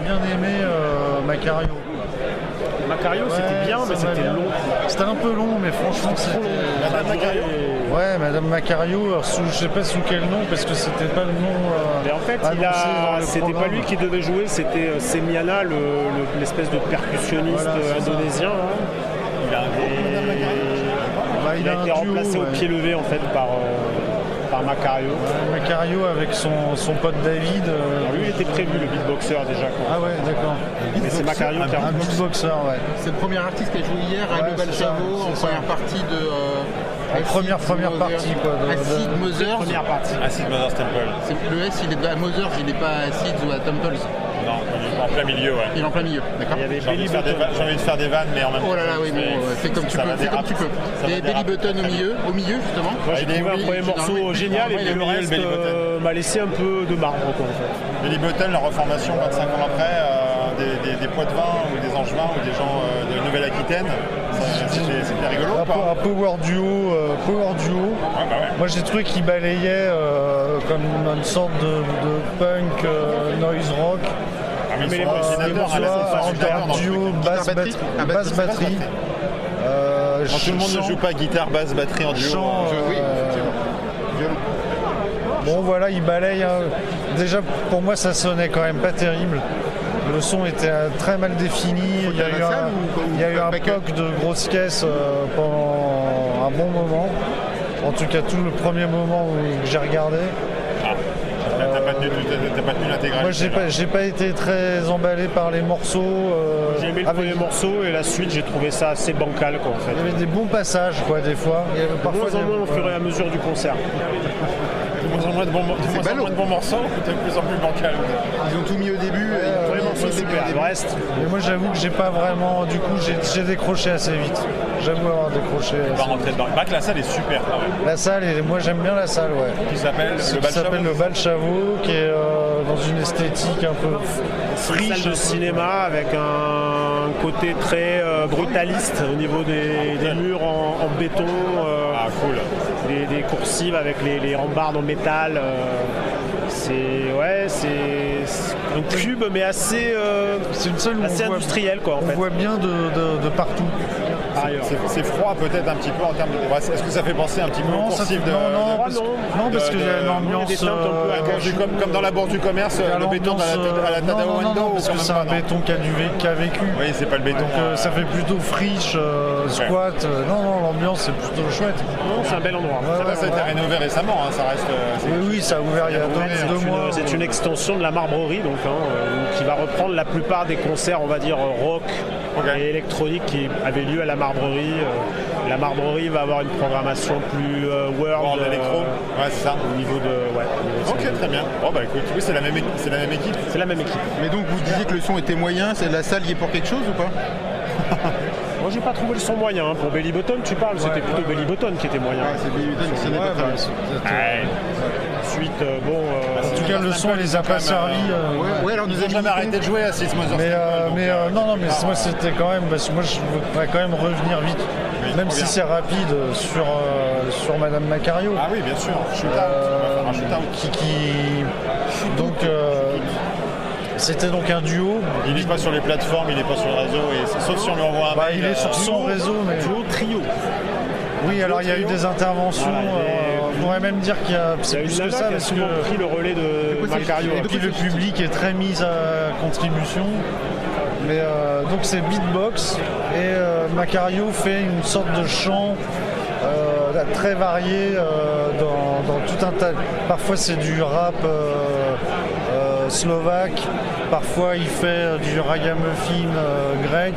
bien aimé Macario. Macario, c'était bien, mais c'était long. C'était un peu long, mais franchement, c'était... Madame Macario. Ouais, Madame Macario, alors, je sais pas sous quel nom, parce que c'était pas le nom... Mais en fait, c'était pas lui qui devait jouer, c'était Semiana, l'espèce de percussionniste indonésien. Il a un groupe, Madame Macario. Il a été remplacé au pied levé, en fait, par Macario. Ouais, Macario avec son pote David. Lui, il était prévu, le beatboxer, déjà. Quoi. Ah ouais, d'accord. Mais c'est Macario qui a Un beatboxer, ouais. C'est le premier artiste qui a joué hier à Global Chavo en première partie de... Première partie, quoi. Acid Mothers. Première partie. Acid Mothers Temple. Le S, il est à Mothers, il n'est pas à Acid ou à Temples. Non, il est en plein milieu, ouais. Il est en plein milieu, d'accord. Il y avait J'ai envie de faire des vannes, mais en même temps... Oh là là, oui, bon, fais comme tu peux, fais comme tu peux. Et Belly Button au milieu, justement. Moi, j'ai trouvé un premier morceau génial, et le reste m'a laissé un peu de marbre, quoi, en fait. Belly Button, leur reformation 25 ans après, des Poitevins ou des Angevins ou des gens de Nouvelle-Aquitaine, c'était rigolo. Un power duo. Ouais, bah ouais. Moi j'ai trouvé qu'il balayait comme une sorte de punk noise rock. Mais les ordinateurs, duo, basse batterie. Tout le monde ne joue pas guitare, basse, batterie en duo. Bon voilà, il balaye. Déjà pour moi ça sonnait quand même pas terrible. Le son était très mal défini. Il y a eu un POC de grosse caisse pendant un bon moment. En tout cas tout le premier moment où j'ai regardé. T'as pas tenu l'intégralité. Moi j'ai pas été très emballé par les morceaux. J'ai aimé le premier morceau et la suite j'ai trouvé ça assez bancal, quoi, en fait. Il y avait des bons passages, quoi, des fois. Il y avait Parfois en moins au fur et à mesure du concert. De moins en moins de bons morceaux, ou de plus en plus bancal. Ils ont tout mis au début. Les morceaux super, le reste. Mais moi j'avoue que j'ai pas vraiment. Du coup j'ai décroché assez vite. J'avoue avoir décroché. On va rentrer dedans. Bah, la salle est super quand même. La salle, moi j'aime bien la salle, ouais. Qui s'appelle le Bal Chavo, qui est dans une esthétique un peu friche. Salle de cinéma avec un côté très brutaliste au niveau des murs en béton. Cool. Des coursives avec les rambardes en métal. C'est un cube, mais assez industriel, quoi, en fait. On voit bien de partout. C'est froid peut-être un petit peu en termes de... Est-ce que ça fait penser un petit peu aux coursives de... Non, parce qu'il y a l'ambiance... Comme dans la bourse du commerce, le béton à la Tadao Endo. Non, parce que c'est un béton qui a vécu. Oui, c'est pas le béton. Donc ça fait plutôt friche, squat. Non, l'ambiance c'est plutôt chouette. Non, c'est un bel endroit. Ça a été rénové récément, ça reste... Oui, ça a ouvert il y a 2 mois. C'est une extension de la Marbrerie, donc, qui va reprendre la plupart des concerts, on va dire, rock et électronique qui avaient lieu à la Marbrerie. La Marbrerie va avoir une programmation plus world électro. Ouais, c'est ça. Au niveau de... Ok, très bien. Bon, bah écoute, oui, c'est la même équipe. C'est la même équipe. Mais donc vous disiez que le son était moyen, la salle y est pour quelque chose ou pas? Moi j'ai pas trouvé le son moyen. Pour Belly Button tu parles, c'était plutôt Belly Button qui était moyen. C'est Belly Button qui sonnait pas très bien. Ensuite, en tout cas le son il les a pas servis. Alors nous avons jamais arrêté de jouer à Six Mothers. Mais moi c'était quand même... Parce que moi je voudrais quand même revenir vite. Même si c'est rapide sur Madame Macario. Ah oui, bien sûr. On va faire un shootout. Donc c'était donc un duo. Il n'est pas sur les plateformes, il n'est pas sur le réseau, sauf si on lui envoie un mail. Il est sur son réseau, mais... Duo trio. Oui, alors il y a eu des interventions. On pourrait même dire qu'il y a... C'est plus que ça, parce que... pris le relais de Macario. Et puis le public est très mis à contribution. Mais donc c'est beatbox et Macario fait une sorte de chant très varié dans tout un tas. Parfois c'est du rap slovaque, parfois il fait du ragamuffin grec,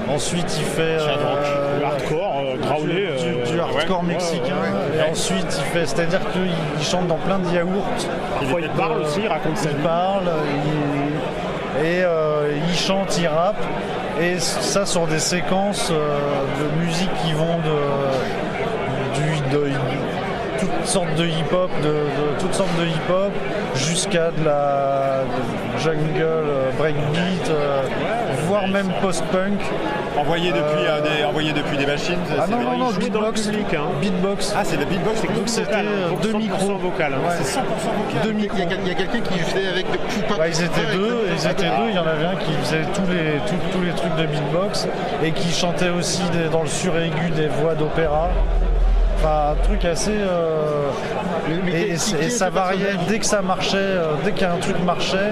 ensuite il fait du hardcore growlé, du hardcore mexicain. Et ensuite il fait, c'est-à-dire qu'il chante dans plein de yaourts. Parfois il parle aussi, il raconte sa vie. Il parle. Il chante, il rappe, et ça sur des séquences de musique qui vont de toutes sortes de hip-hop, jusqu'à de la jungle, breakbeat, voire même post-punk. Envoyé depuis des machines. Ah non, beatbox. Beatbox. Ah, c'est le beatbox. C'était deux micros vocales. Ouais. C'est 100% vocal. Deux micros. Il y a quelqu'un qui faisait avec de ils étaient deux. Il y en avait un qui faisait tous les trucs de beatbox et qui chantait aussi dans le suraigu des voix d'opéra. Enfin, un truc assez... et ça variait dès que ça marchait, dès qu'un truc marchait,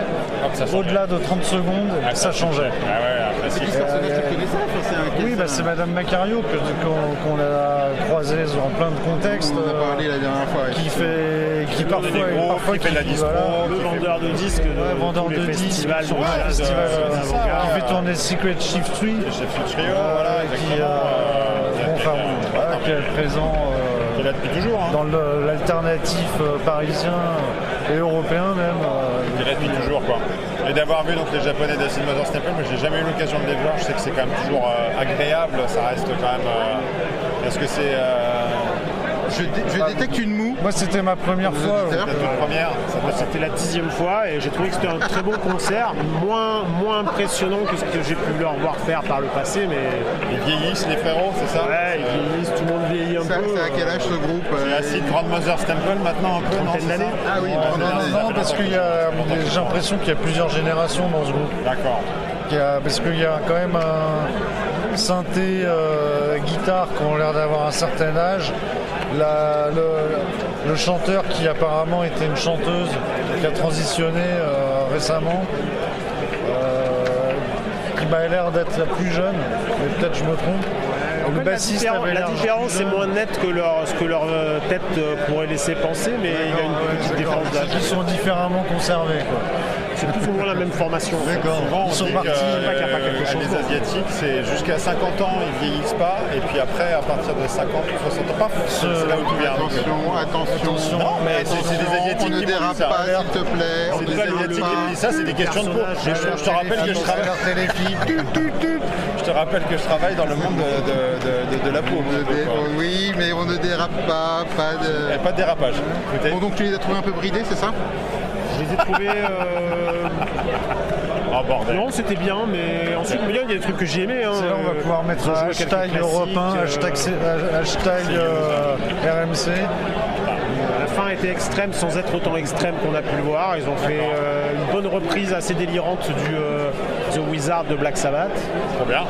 au-delà de 30 secondes, ça changeait. Ah ouais, après, c'est qui ce personnage que tu connaissais? Oui, c'est Madame Macario qu'on a croisé dans plein de contextes. On en a parlé la dernière fois. Qui parfois fait de la disco, le vendeur de disques de festivals, qui fait tourner Secret Shift Tree, qui est présent qui est là depuis toujours, dans l'alternatif parisien et européen même. Qui est là depuis toujours, quoi. Et d'avoir vu donc les Japonais d'Acid Mother's Temple, mais j'ai jamais eu l'occasion de les voir. Je sais que c'est quand même toujours agréable. Ça reste quand même. Est-ce que c'est Je détecte une moue. Moi, c'était ma première fois. C'était la 10e fois et j'ai trouvé que c'était un très bon concert, moins impressionnant que ce que j'ai pu leur voir faire par le passé, mais... Ils vieillissent, les frérots, c'est ça? Ouais, ils vieillissent, tout le monde vieillit un peu. C'est à quel âge ce groupe? C'est Acid Mother's Temple maintenant un peu, non? D'années. Ah oui, non, parce qu'il y a... J'ai l'impression qu'il y a plusieurs générations dans ce groupe. D'accord. Parce qu'il y a quand même un synthé guitare qui ont l'air d'avoir un certain âge. Le chanteur qui apparemment était une chanteuse qui a transitionné récemment, qui m'a l'air d'être la plus jeune, mais peut-être je me trompe. Le bassiste la différence est moins nette que ce que leur tête pourrait laisser penser, mais il y a une petite différence d'âge. Ils sont différemment conservés, quoi. C'est plus ou moins la même formation. D'accord. Souvent, ils sont partis. Les Asiatiques, c'est jusqu'à 50 ans, ils vieillissent pas, et puis après, à partir de 50 ou 60 ans, pas. C'est là où tu viens. Attention. Non, mais c'est des Asiatiques qui dérape pas, s'il te plaît. C'est des Asiatiques qui disent ça, c'est des questions de peau. Je te rappelle que je travaille. Je te rappelle que je travaille dans le monde de la peau. Oui, mais on ne dérape pas. Pas de dérapage. Bon, donc tu les as trouvés un peu bridés, c'est ça? Je les ai trouvés... Oh bordel. Non, c'était bien, mais ensuite, il y a des trucs que j'ai aimés. C'est là on va pouvoir mettre hashtag Europe 1, hashtag RMC. La fin était extrême sans être autant extrême qu'on a pu le voir. Ils ont fait une bonne reprise assez délirante du The Wizard de Black Sabbath. Trop bien.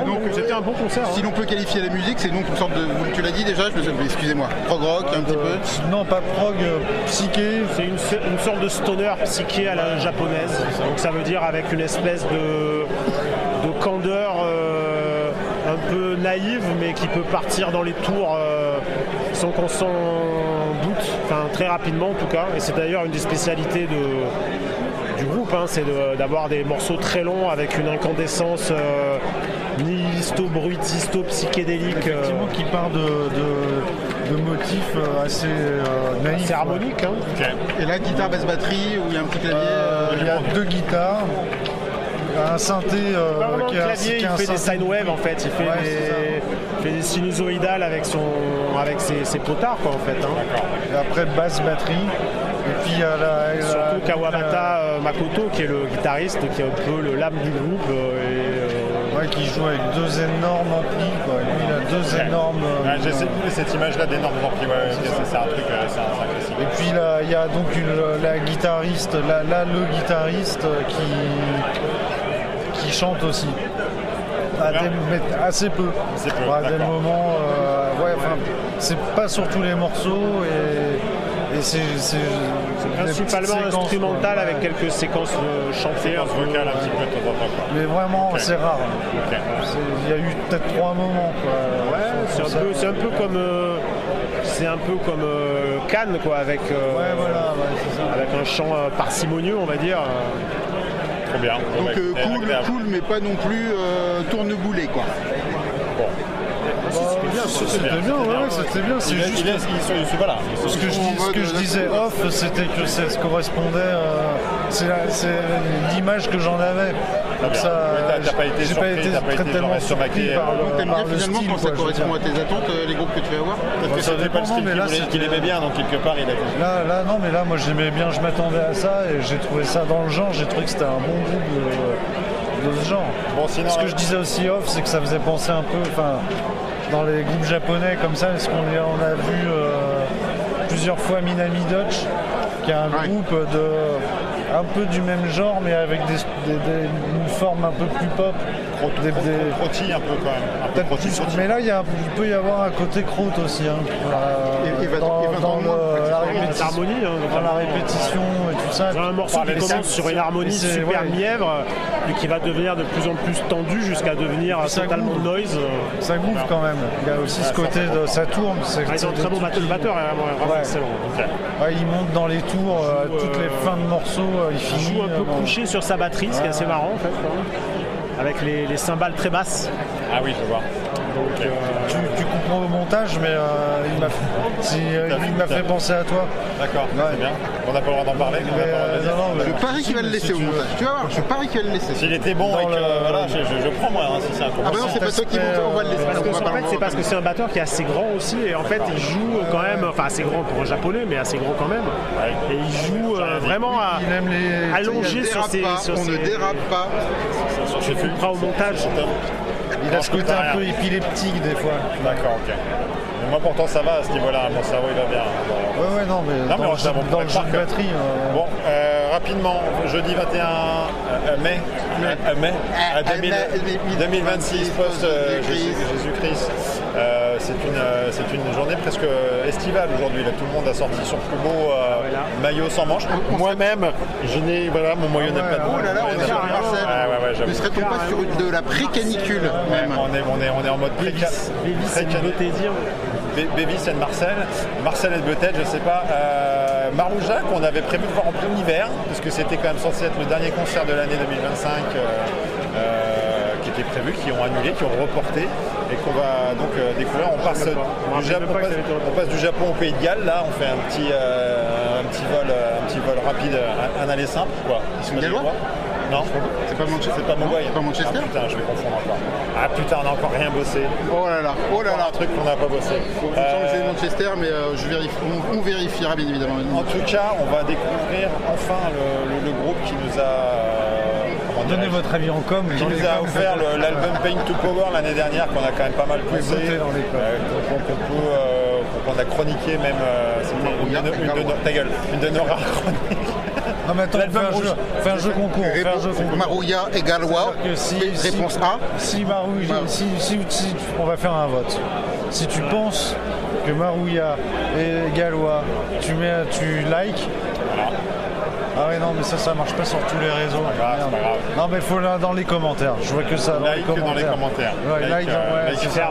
Donc c'était un bon concert. Si l'on peut qualifier la musique, c'est donc une sorte de... Tu l'as dit déjà, excusez-moi, prog rock un petit peu. Non, pas prog, psyché. C'est une sorte de stoner psyché à la japonaise. Donc ça veut dire avec une espèce de candeur un peu naïve, mais qui peut partir dans les tours sans qu'on s'en doute, enfin très rapidement en tout cas. Et c'est d'ailleurs une des spécialités du groupe, c'est d'avoir des morceaux très longs avec une incandescence nihilisto, bruitisto, psychédélique. Effectivement, qui part de motifs assez naïfs. C'est harmonique. Okay. Et là, guitare, basse, batterie, où il y a un petit clavier. Il y a deux guitares. Un synthé qui clavier, il fait des sine waves en fait, il fait des sinusoïdales avec ses potards quoi en fait. Et après basse batterie. Et puis il y a surtout Kawabata Makoto qui est le guitariste, qui est un peu l'âme du groupe qui joue avec deux énormes amplis quoi. Et lui il a deux énormes. J'essaie de trouver cette image là d'énormes amplis. C'est un truc, c'est un classique. Et puis là il y a donc la guitariste, le guitariste qui chante aussi. Assez peu. À des moments, c'est pas sur tous les morceaux et c'est principalement instrumental avec quelques séquences chantées, un peu vocales un petit peu de temps en temps. Mais vraiment, c'est rare. Il y a eu peut-être 3 moments. Quoi, c'est un peu comme Cannes quoi, avec un chant parcimonieux, on va dire. Trop bien. Donc cool, mais pas non plus tourneboulé quoi. Bon. C'était bien. C'est juste. Ce que je disais off, c'était que ça correspondait. C'est l'image que j'en avais. Donc ça, j'ai pas été tellement surpris par le finalement style. Quand ça correspond à tes attentes, les groupes que tu vas voir. Parce que c'était pas le style qu'il aimait bien, donc quelque part il a. Là, moi j'aimais bien, je m'attendais à ça et j'ai trouvé ça dans le genre. J'ai trouvé que c'était un bon groupe ce genre. Bon, sinon, ce que je disais aussi off, c'est que ça faisait penser un peu, dans les groupes japonais comme ça, parce qu'on a vu plusieurs fois Minami Dutch, qui est un groupe un peu du même genre, mais avec une forme un peu plus pop. Crotty un peu quand même. Mais là, il peut y avoir un côté croûte aussi. Dans la répétition et tout ça. C'est un morceau qui commence sur une harmonie super mièvre, puis qui va devenir de plus en plus tendu jusqu'à devenir totalement noise. Ça groove quand même. Il y a aussi ce côté de ça tourne. Ils ont un très bon batteur, vraiment excellent. Il monte dans les tours, toutes les fins de morceaux, il joue un peu couché sur sa batterie, ce qui est assez marrant en fait. Avec les cymbales très basses. Ah oui, je vois. Donc, tu comprends au montage, mais il m'a fait penser à toi. D'accord, c'est bien. On n'a pas le droit d'en parler. Je parie qu'il va le laisser au montage. Tu vas voir, je parie qu'il va le laisser. S'il était bon et que je prends moi, si c'est un Ah bah non, c'est pas toi qui monte, on va le laisser. C'est parce que c'est un batteur qui est assez grand aussi, et en fait il joue quand même, assez grand pour un japonais, mais assez grand quand même. Et il joue vraiment allongé sur ses. On ne dérape pas. Je le ferai au montage. Il a ce côté un peu épileptique des fois. D'accord, ok. Mais moi pourtant ça va à ce niveau-là, mon cerveau il va bien. Ouais, non, mais dans le jeu de batterie. Bon, rapidement, jeudi 21 mai 2026, post-Jésus-Christ. C'est une journée presque estivale aujourd'hui. Là, tout le monde a sorti son plus beau maillot sans manches. Moi-même, je n'ai mon maillot n'a pas de manches. Oh là là, on est sur Marcel. Ne serait-on pas sur de la pré-canicule même? On est en mode Bévis, c'est une beauté dire. Bévis et Marcel et Beutet, je sais pas. Marouja, qu'on avait prévu de voir en plein hiver, parce que c'était quand même censé être le dernier concert de l'année 2025 qui était prévu, qui ont annulé, qui ont reporté, et qu'on va donc découvrir. On passe du Japon au Pays de Galles, là, on fait un petit vol rapide, un aller simple, quoi. Ils sont gallois ? Non, c'est pas Manchester. C'est pas Mumbai. C'est pas Manchester. Ah putain, je vais confondre encore. Ah putain, on n'a encore rien bossé. Oh là là. Un truc qu'on n'a pas bossé. Il me semble que c'est Manchester, mais on vérifiera bien évidemment. En tout cas, on va découvrir enfin le groupe qui nous a donnez votre avis en com. Qui nous a offert l'album Pain to Power l'année dernière, qu'on a quand même pas mal poussé. Qu'on a chroniqué même. Une de nos rares chroniques. Non mais attends, fais un jeu concours. Marouya et Gallois. Réponse A. Si Marouya, on va faire un vote. Si tu penses que Marouya et Gallois, tu likes. Voilà. Ah ouais, non, mais ça marche pas sur tous les réseaux. C'est pas grave. Non, mais il faut là dans les commentaires. Je vois que ça dans les commentaires. On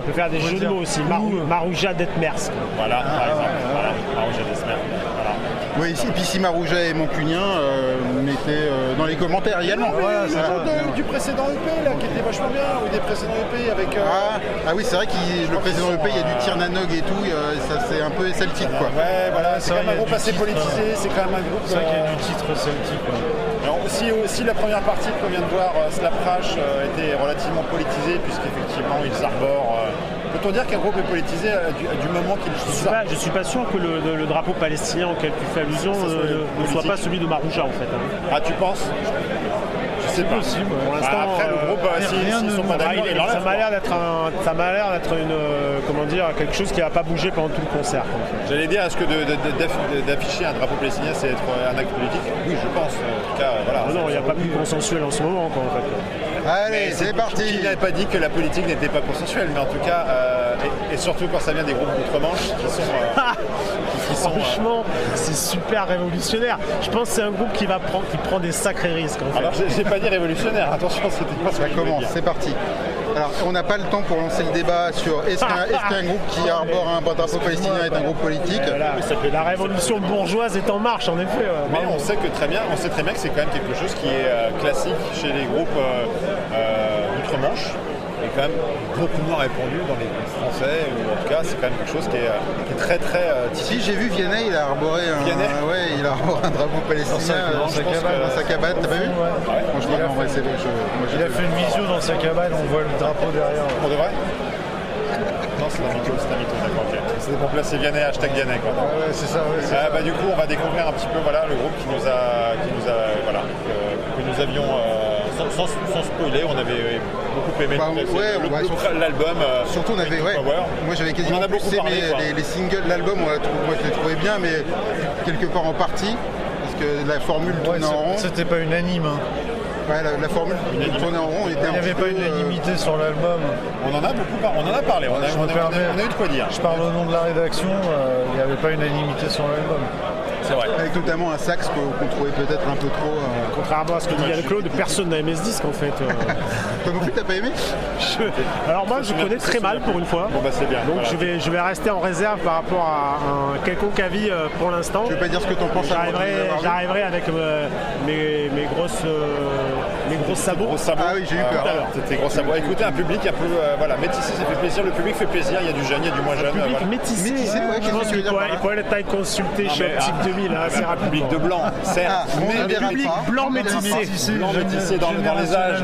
peut faire des jeux de mots aussi. Marouja d'Etmers. Voilà, par exemple. Marouja d'Etmers. Oui, et puis si Marouja est mancunien, mettez dans les commentaires également. Voilà, du précédent EP là, qui était vachement bien, ou des précédents EP avec. Ah oui, c'est vrai que le précédent EP, il y a du Tirnanog et tout, ça c'est un peu celtique quoi. Ouais, voilà, c'est quand même un groupe assez politisé, c'est quand même un groupe. C'est vrai qu'il y a du titre celtique. Alors, aussi la première partie qu'on vient de voir, Slap Crash, était relativement politisée, puisqu'effectivement ils arborent. Peut-on dire qu'un groupe est politisé du moment qu'il je suis pas sûr que le drapeau palestinien auquel tu fais allusion ne soit pas celui de Marouja en fait. Ah, tu penses? Je sais pas. Possible. Pour l'instant, après le groupe, s'ils sont pas d'accord, ça m'a l'air d'être quelque chose qui va pas bouger pendant tout le concert. J'allais dire, est-ce que d'afficher un drapeau palestinien, c'est être un acte politique? Oui, je pense. En tout cas, voilà. Non, il n'y a pas plus consensuel en ce moment, quoi, en fait. Allez, c'est parti. Qui n'avait pas dit que la politique n'était pas consensuelle, mais en tout cas, et surtout quand ça vient des groupes d'outre-Manche qui sont franchement, c'est super révolutionnaire. Je pense que c'est un groupe qui prend des sacrés risques. En fait. Alors, j'ai pas dit révolutionnaire. Attention, c'était pas ce que ça commence. C'est parti. Alors, on n'a pas le temps pour lancer le débat sur est-ce qu'un groupe qui arbore un drapeau palestinien est un groupe politique. La révolution bourgeoise est en marche, en effet. Mais on sait très bien que c'est quand même quelque chose qui est classique chez les groupes d'outre-Manche. Et quand même beaucoup moins répandu dans les groupes français, ou en tout cas c'est quand même quelque chose qui est très très typique. Si j'ai vu Vianney, il a arboré un drapeau palestinien dans sa cabane, t'as pas vu? Il a fait une visio dans sa cabane, on voit le drapeau derrière. Pour de vrai? Non, c'est un mytho, d'accord, ok. C'était pour placer Vianney, hashtag Vianney, quoi. Ouais, c'est ça, ouais. Du coup, on va découvrir un petit peu le groupe que nous avions sans spoiler, on avait beaucoup aimé l'album. Surtout on avait, moi j'avais quasiment plus aimé les singles, l'album, moi je l'ai trouvé bien, mais quelque part en partie, parce que la formule tournait en rond. C'était pas unanime. Hein. Ouais, la formule tournait en rond. Il n'y avait pas unanimité sur l'album. On en a parlé, on a eu de quoi dire. Je parle au nom de la rédaction, il n'y avait pas unanimité sur l'album. C'est vrai. Avec notamment un sax qu'on trouvait peut-être un peu trop... Contrairement à ce que dit Yann-Claude, personne n'a aimé ce disque en fait. Toi non plus, t'as pas aimé? Alors moi je connais très mal pour une fois. Bon bah c'est bien. Donc voilà. je vais rester en réserve par rapport à un quelconque avis pour l'instant. Je veux pas dire ce que t'en penses. J'arriverai avec mes gros sabots. Ah oui, j'ai eu peur. C'était gros sabots. Écoutez, un public un peu métissé, ça fait plaisir. Le public fait plaisir. Il y a du jeune, il y a du moins jeune. Public métissé, ouais, qu'est-ce que tu veux dire? Il faut aller taille consulter chez Optique 2000 assez rapidement. Public de blanc, certes, mais public blanc métissé. Blanc métissé dans les âges.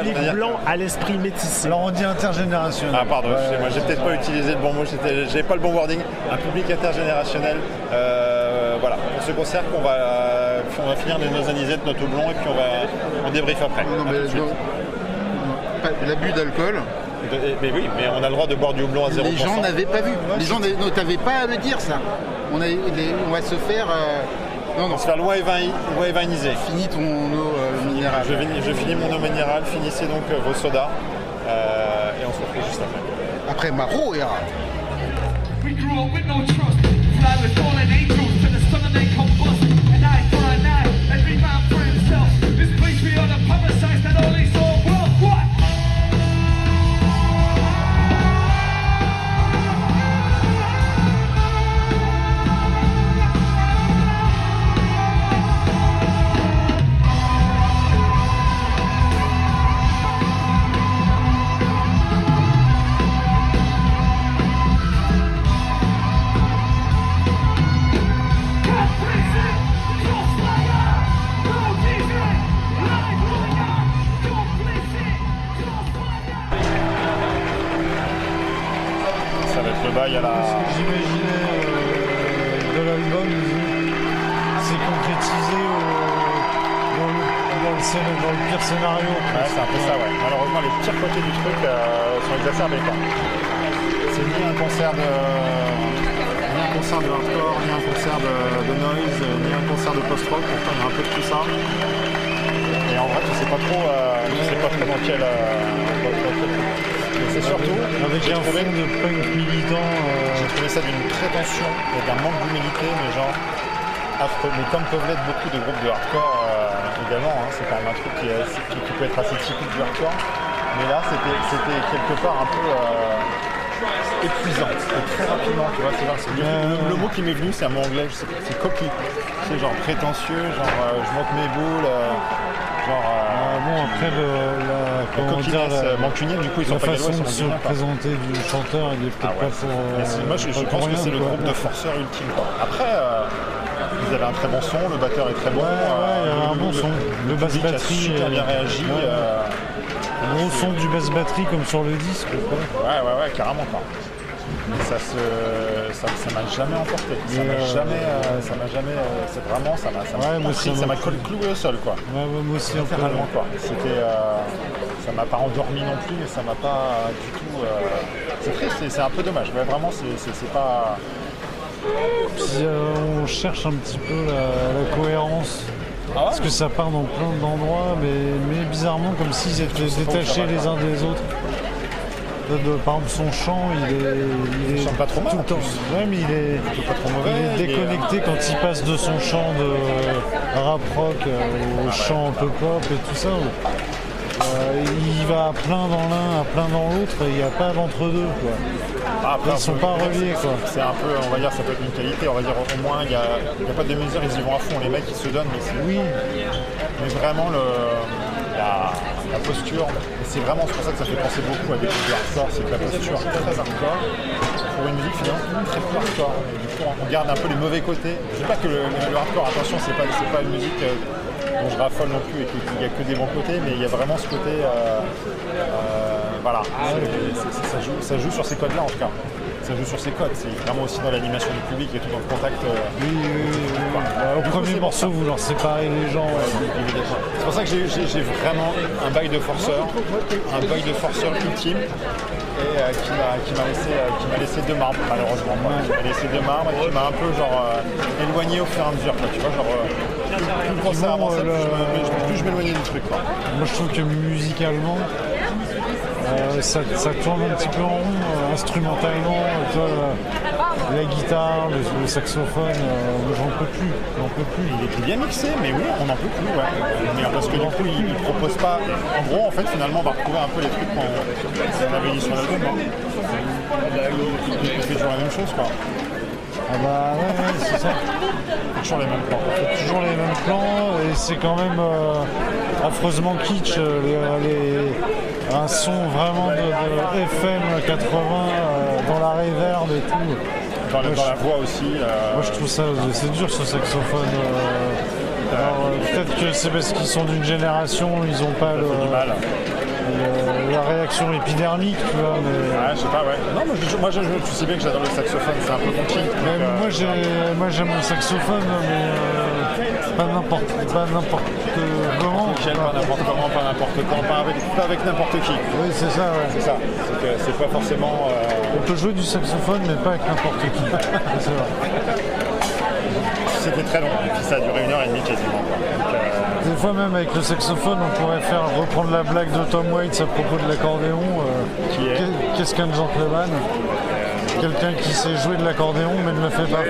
Public blanc à l'esprit métissé. Alors on dit intergénérationnel. Ah pardon, excusez-moi, j'ai peut-être pas utilisé le bon mot, j'avais pas le bon wording. Un public intergénérationnel. Voilà, pour ce concert on va finir nos anisettes, notre blond, et puis on débrief après. Non, mais l'abus d'alcool. Mais oui, mais on a le droit de boire du houblon à 0%. Les gens n'avaient pas vu. Les gens ne t'avaient pas à me dire ça. On va se faire... On va se faire loin et viniser. Finis ton eau minérale. Je finis mon eau minérale, finissez donc vos sodas. Et on se retrouve juste après. Après Maro et Ara. We grew up with no trust, fly with fallen angels to the sun and they combust. An eye for an eye, every man for himself. This place we are the publicized that only saw world. What? Ça va être le bail à la... Ce que j'imaginais de l'album, c'est concrétisé dans le pire scénario. Ouais, c'est un peu ça, ouais. Malheureusement, les pires côtés du truc sont exacerbés, quoi. C'est ni un concert de hardcore, ni un concert de noise, ni un concert de post-rock. Pourtant, il y a un peu de tout ça. Et en vrai, tu sais pas trop dans quel... c'est surtout... Avec un fond de punk militant. J'ai trouvé ça d'une prétention et d'un manque d'humilité, mais genre affreux. Mais comme peuvent l'être beaucoup de groupes de hardcore également, hein, c'est quand même un truc qui peut être assez typique du hardcore. Mais là, c'était quelque part un peu épuisant. Et très rapidement, tu vois. Le mot qui m'est venu, c'est un mot anglais, c'est cocky. C'est genre prétentieux, genre je monte mes boules. Bon, après la coquinesse mancunienne, du coup ils sont pas façon de se présenter du chanteur, il est peut-être pas pour... moi je pense que c'est le groupe de forceurs ultime, quoi. Après ils avaient un très bon son, le batteur est très bon. Il y avait un bon son, le basse batterie super bien réagi. Le gros son du basse batterie comme sur le disque, quoi. Ouais, carrément, quoi. Mais ça m'a jamais emporté. Ça m'a jamais. C'est vraiment, ça m'a cloué au sol, quoi. Ouais, moi aussi, littéralement, quoi. C'était, ça m'a pas endormi non plus, mais ça m'a pas du tout. C'est triste, c'est un peu dommage. Ouais, vraiment, c'est pas. Puis on cherche un petit peu la cohérence. Parce que ça part dans plein d'endroits, mais bizarrement comme s'ils étaient détachés les uns des autres. Par exemple, son chant, il chante pas trop mal, tout le temps. Ouais, mais il est pas trop mauvais. Il est déconnecté quand il passe de son chant de rap rock au chant un peu pop et tout ça. Il va à plein dans l'un, à plein dans l'autre, et il n'y a pas d'entre-deux, quoi. Après, ils sont pas reliés, quoi. C'est un peu, on va dire, ça peut être une qualité. On va dire au moins, il n'y a pas de mesure, ils y vont à fond. Les mecs, ils se donnent, mais vraiment la posture, c'est vraiment pour ça que ça fait penser beaucoup à des groupes de hardcore, c'est que la posture très hardcore pour une musique finalement très peu hardcore. Et du coup, on garde un peu les mauvais côtés. Je dis pas que le hardcore, attention, c'est pas une musique dont je raffole non plus et qu'il n'y a que des bons côtés, mais il y a vraiment ce côté, voilà, ça joue sur ces codes-là en tout cas. ça joue sur ses codes. C'est vraiment aussi dans l'animation du public et tout dans le contact. Au premier morceau, vous leur séparez les gens. C'est pour ça que j'ai vraiment un bail de forceur ultime. Et qui m'a laissé de marbre, malheureusement. Qui m'a laissé de marbre et qui m'a un peu éloigné au fur et à mesure. Tu vois, plus le concert avançait, plus je m'éloignais du truc. Quoi. Moi je trouve que musicalement, ça tourne un petit peu en rond, instrumentalement. La guitare, le saxophone, j'en peux plus. Il est bien mixé, mais oui, on n'en peut plus. Ouais. Mais parce que du coup, il ne propose pas. En gros, en fait, finalement, on va retrouver un peu les trucs qu'on avait dit sur l'album. Il fait toujours la même chose, quoi. Ah bah ouais, c'est ça. Toujours les mêmes plans. Toujours les mêmes plans, et c'est quand même affreusement kitsch. Un son vraiment de FM 80 dans la reverb et tout. Dans la voix aussi. Moi je trouve ça, c'est dur ce saxophone. Peut-être que c'est parce qu'ils sont d'une génération, ils n'ont pas la réaction épidermique, tu vois. Mais... Ouais, je sais pas, ouais. Non, tu sais bien que j'adore le saxophone, c'est un peu mon kick. Moi j'aime le saxophone, mais pas n'importe comment. Pas n'importe comment, pas n'importe quand, pas avec n'importe qui. Oui, c'est ça, ouais. C'est ça. C'est pas forcément. On peut jouer du saxophone, mais pas avec n'importe qui. C'est vrai. C'était très long, et puis ça a duré 1h30 quasiment. Des fois même avec le saxophone, on pourrait reprendre la blague de Tom Waits à propos de l'accordéon. Qu'est-ce qu'un gentleman? Quelqu'un qui sait jouer de l'accordéon mais ne le fait pas.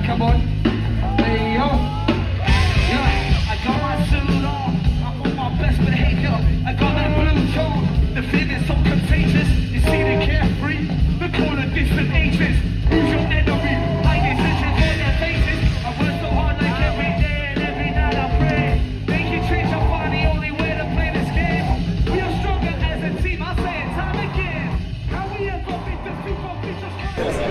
Come on. Hey, yo. Yeah, I got my suit on. I'm on my best behavior. I got that blue tone. The feeling's so contagious. You see the carefree. The call of different ages. Who's your enemy? Hiding decisions on their faces. I work so hard like every day and every night I pray. Making change, I find the only way to play this game. We are stronger as a team. I say it time again. How we are going to beat the super features.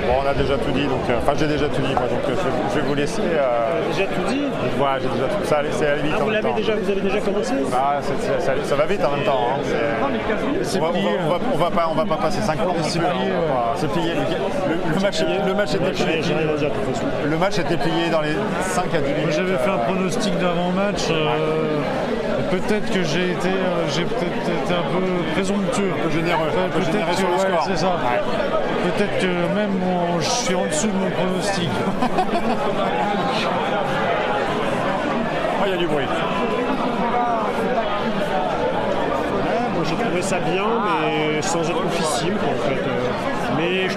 Bon, on a déjà tout dit, donc j'ai déjà tout dit, quoi, donc je vais vous laisser. Déjà tout dit. Ouais, j'ai déjà tout. Ça allait vite. Vous avez déjà commencé. Ah, ça va vite en même temps. Hein. On va pas passer 5 plombs. C'est plié. Le match était plié. Le match était plié dans les 5 à 10 minutes. J'avais fait un pronostic d'avant-match. Peut-être que j'ai été un peu présomptueux. Un peu généreux sur le score. C'est ça. Ouais. Peut-être que même je suis en dessous de mon pronostic. Il y a du bruit. Moi j'ai trouvé ça bien, mais sans être officiel en fait. Mais je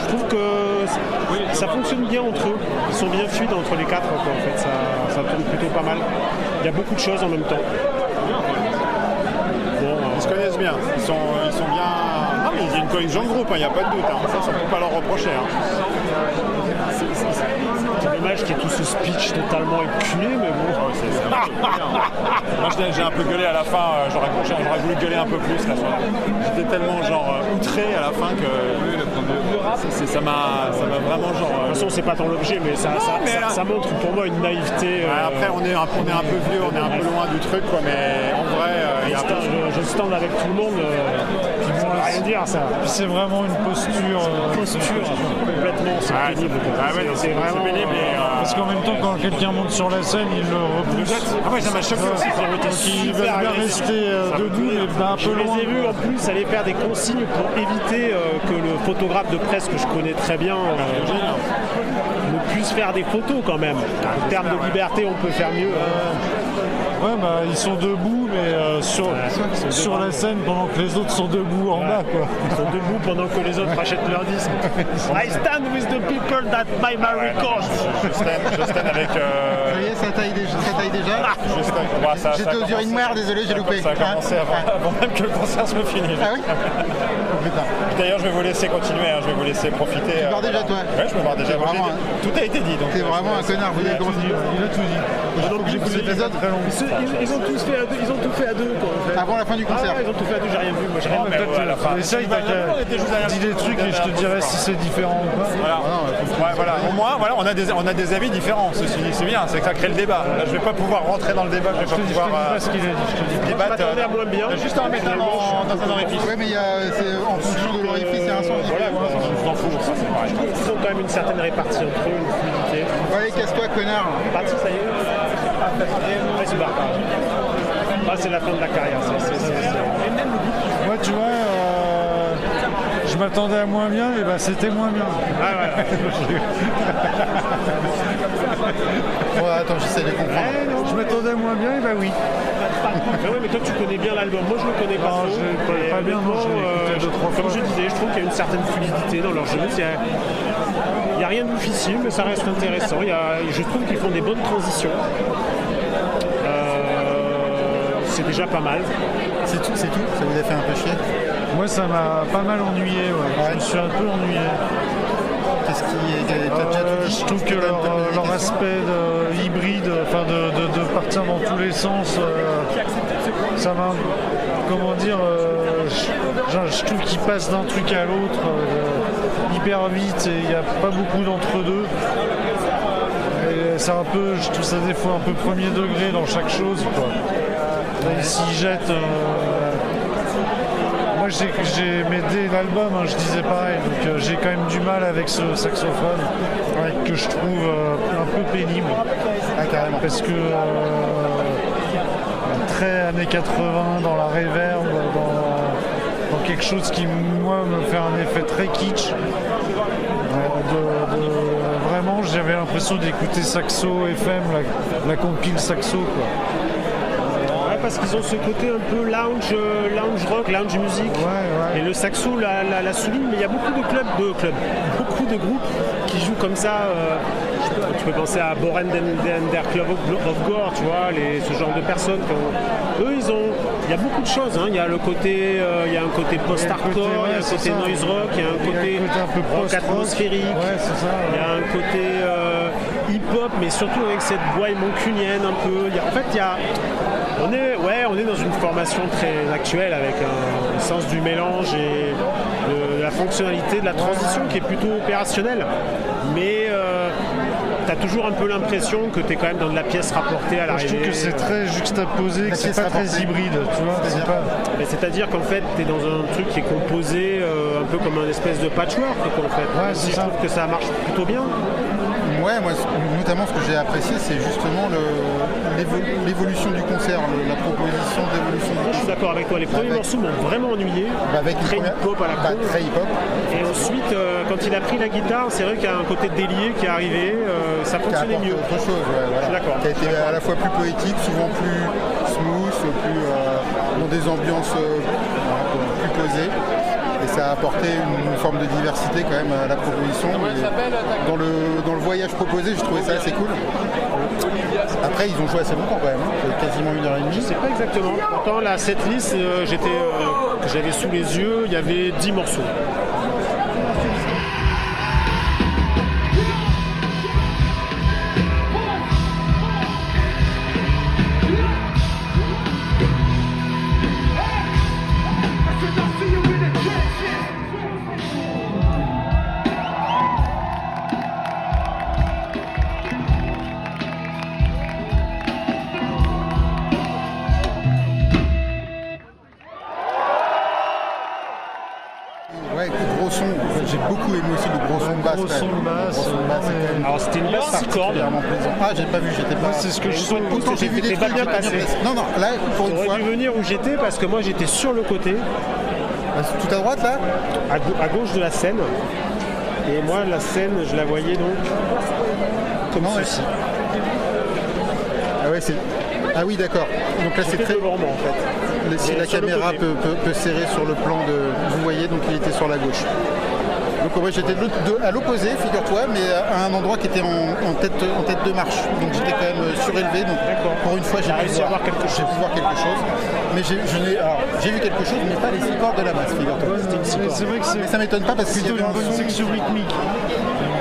trouve que ça fonctionne bien entre eux. Ils sont bien fluides entre les quatre, quoi, en fait. Ça tourne plutôt pas mal. Il y a beaucoup de choses en même temps. Bon, ils se connaissent bien. Ils sont bien. Non, mais il y a une cohésion de groupe, il n'y a pas de doute. Ça, on ne peut pas leur reprocher. C'est dommage qu'il y ait tout ce speech totalement éculé, mais bon. Moi, j'ai un peu gueulé à la fin. J'aurais voulu gueuler un peu plus. J'étais tellement outré à la fin que ça m'a vraiment De toute façon, c'est pas tant l'objet, mais ça montre pour moi une naïveté. Après, on est un peu vieux, on est un peu loin du truc, quoi. Mais en vrai, je stand avec tout le monde. Ça veut rien dire, ça. C'est vraiment une posture. Complètement, c'est pénible. C'est vraiment pénible. Parce qu'en même temps, quand quelqu'un monte sur la scène, il le repousse. Ah ouais, ça m'a choqué aussi. Ils veulent bien rester debout, mais un peu loin. Je les ai vus en plus aller faire des consignes pour éviter que le photographe de presse que je connais très bien ne puisse faire des photos quand même. En termes de liberté, on peut faire mieux. Ouais, bah ils sont debout, mais sur la scène pendant que les autres sont debout en bas, quoi. Ils sont debout pendant que les autres achètent leurs disques. I stand with the people that buy my records. Je stand avec. Ça y est, ça taille déjà. J'étais aux urinoirs, désolé, j'ai loupé. Ça a commencé avant même que le concert se finisse. Ah oui. D'ailleurs, je vais vous laisser continuer, hein, je vais vous laisser profiter. Tu pars déjà, toi? Ouais, je me pars déjà. Tout a été dit. T'es vraiment un connard, vous avez commencé. Il a tout dit. J'ai vu l'épisode très long. Ils ont tout fait à deux, quoi, en fait. Avant la fin du concert. Ils ont tout fait à deux, j'ai rien vu. Moi, j'ai rien vu. Essaye, dis des trucs et je te dirai si c'est différent ou pas. Voilà. Au moins, voilà, on a des avis différents. Ceci dit, c'est bien, c'est que ça crée le débat. Là, je vais pas pouvoir rentrer dans le débat. Je vais pas pouvoir. Ce qu'il a dit, je te dis. Je m'attendais à moins bien. Juste en mettant dans un orifice. Ouais, mais en fonction de l'orifice, il y a un son. Voilà, je m'en fous. Ils ont quand même une certaine répartie entre eux, une fluidité. Ouais, casse-toi, connard. Parti, ça y est. Ouais, c'est barre. C'est la fin de la carrière. Ouais, tu vois, je m'attendais à moins bien, et bah c'était moins bien. Ouais, attends, j'essaie de comprendre. Je m'attendais à moins bien, et bah oui. Mais toi, tu connais bien l'album. Moi, je le connais pas trop. Je le connais pas bien, non, je l'ai écouté 2-3 fois. Comme je disais, je trouve qu'il y a une certaine fluidité dans leur jeu. Il n'y a rien de difficile, mais ça reste intéressant. Je trouve qu'ils font des bonnes transitions. C'est déjà pas mal. C'est tout? Ça vous a fait un peu chier? Moi, ça m'a pas mal ennuyé, ouais. Je me suis un peu ennuyé. Qu'est-ce qui je trouve que leur aspect hybride, enfin de partir dans tous les sens, ça m'a, comment dire, je trouve qu'ils passent d'un truc à l'autre hyper vite et il n'y a pas beaucoup d'entre-deux. Et c'est un peu, je trouve ça des fois un peu premier degré dans chaque chose, quoi. Ils s'y jettent. Moi j'ai dès l'album, hein, je disais pareil, donc j'ai quand même du mal avec ce saxophone que je trouve un peu pénible. Carrément. Parce que très années 80 dans la reverb, dans quelque chose qui moi me fait un effet très kitsch. Vraiment j'avais l'impression d'écouter Saxo FM, la compile Saxo, quoi. Parce qu'ils ont ce côté un peu lounge rock, lounge musique. Ouais. Et le saxo la souligne, mais il y a beaucoup de beaucoup de groupes qui jouent comme ça. Tu peux penser à Boren der Club of Gore, tu vois, ce genre de personnes. Eux, il y a beaucoup de choses. Hein. Il y a le côté, il y a un côté post-hardcore, il y a un côté noise rock, il y a un côté un peu rock atmosphérique. Ouais, c'est ça. Il y a un côté hip-hop, mais surtout avec cette voix mancunienne un peu. On est dans une formation très actuelle avec un sens du mélange et de la fonctionnalité de la transition qui est plutôt opérationnelle. Mais tu as toujours un peu l'impression que tu es quand même dans de la pièce rapportée à l'arrivée. Je trouve que c'est très juxtaposé, que c'est pas très hybride. Tu vois, c'est-à-dire qu'en fait, tu es dans un truc qui est composé un peu comme un espèce de patchwork. En fait. Ouais, je trouve que ça marche plutôt bien. Ouais, moi notamment ce que j'ai apprécié, c'est justement l'évolution du concert, la proposition d'évolution du concert. Je suis d'accord avec toi, les premiers morceaux m'ont vraiment ennuyé, très hip-hop à la con. Très hip-hop. Et ensuite, quand il a pris la guitare, c'est vrai qu'il y a un côté délié qui est arrivé, ça fonctionnait mieux. Autre chose, voilà. Je suis d'accord. Qui a été à la fois plus poétique, souvent plus smooth, dans des ambiances plus posées. Et ça a apporté une forme de diversité quand même à la proposition. Dans le voyage proposé, je trouvais ça assez cool. Après, ils ont joué assez longtemps quand même, quasiment 1h30. Je sais pas exactement. Pourtant, la setlist que j'avais sous les yeux, il y avait 10 morceaux. J'ai beaucoup aimé aussi le gros son de basse. Alors c'était une basse 6 cordes. Ah, j'ai pas vu, j'étais pas. C'est ce que je sens. Autant j'ai vu des trucs bien passé. Non, là, pour une fois. J'aurais dû venir où j'étais parce que moi j'étais sur le côté. Tout à droite là? À gauche de la scène. Et moi la scène, je la voyais donc comme ceci. Ah ouais, ah oui, d'accord. Donc là c'est très devant moi en fait. Si la caméra peut serrer sur le plan de... Vous voyez, donc il était sur la gauche. Donc ouais, j'étais à l'opposé, figure-toi, mais à un endroit qui était en tête de marche. Donc j'étais quand même surélevé. Donc pour une fois, j'ai pu voir quelque chose. Mais j'ai vu quelque chose, mais pas les 6 cordes de la basse, figure-toi. C'est vrai que mais ça m'étonne pas parce qu'il y plutôt avait une bonne section rythmique.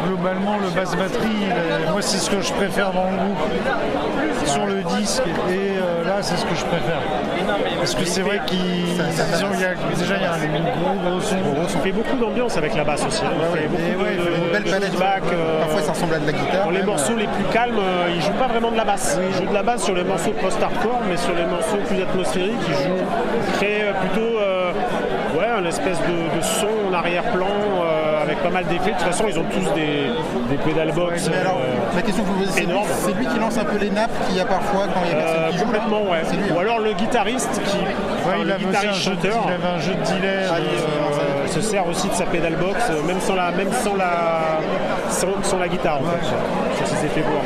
Globalement, le basse batterie, moi c'est ce que je préfère dans le groupe sur le disque, et là c'est ce que je préfère. Parce que c'est vrai qu'il y a un gros son. Il fait beaucoup d'ambiance avec la basse aussi. Il fait beaucoup une belle palette. Parfois ça ressemble à de la guitare. Dans les morceaux les plus calmes, il joue pas vraiment de la basse. Il joue de la basse sur les morceaux post-hardcore, mais sur les morceaux plus atmosphériques, il crée plutôt une espèce de son en arrière-plan avec pas mal d'effets. De toute façon, ils ont tous des pédales box. Mais alors, la question que vous posez, c'est lui qui lance un peu les nappes qu'il y a parfois quand il y a personne qui joue. Complètement, ouais. C'est lui, Ou alors le guitariste il avait chanteur. Il avait un jeu de delay. Se sert aussi de sa pédale box, même sans la guitare en fait, sur ses effets bois,